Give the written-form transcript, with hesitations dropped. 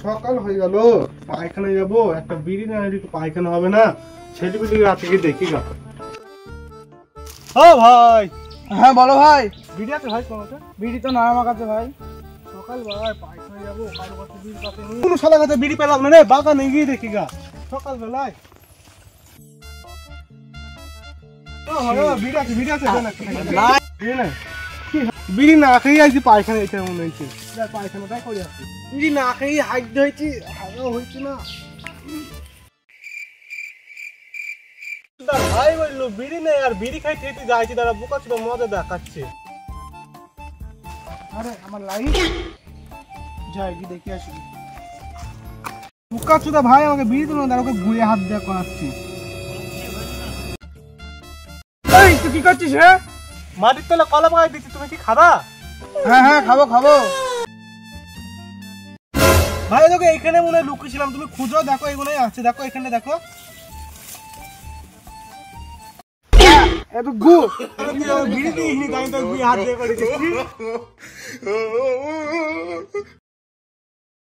সকাল হয়ে গেল, পায়খানা যাবো, একটা বিড়ি না হলে পায়খানা হবে না। ছেলে বিড়ি রাতে গিয়ে দেখি গা। ও ভাই। হ্যাঁ বলো ভাই। বিড়ি আছে ভাই তোমার কাছে? বিড়ি তো না আমার কাছে ভাই। সকাল ভাই পায়খানা যাবো, কারো কাছে বিড়ি পাতে নেই। কোন শালা কাছে বিড়ি পেলাম না রে, বাগানে গিয়ে দেখি গা সকাল বেলায়। ও ভাই বিড়ি আছে, বিড়ি আছে না? বিড়ি নাই। বিড়ি না খেয়ে আইছি পায়খানা, এটা মনে হচ্ছে পায়খানাটা করে আসছি। বিড়ি না খেয়ে হাইট হয়েছি, হাগা হয়েছে না। ভাই বললো বিড়ি নেই, আর বিড়ি খাই খেতে যাইছি, তারা বোকা ছিল মজা দেখাচ্ছে। আরে আমার লাইট যাই কি দেখে আসি। বোকা চুদা ভাই আমাকে বিড়ি দিল না, ওকে ঘুরে হাত দেওয়া করাচ্ছি। এই তুই কি করছিস হে? মাটির তলে কলা পাকাই দিচ্ছি, তুমি কি খাবা? হ্যাঁ হ্যাঁ খাবো খাবো। ভাই তোকে এখানে মনে হয় লুকিয়েছিলাম, তুমি খুঁজো, দেখো এগুলোই আছে, দেখো এখানে দেখো। এত গু বিড়ি দিইনি, তাই তো হাত দিয়ে করেছি।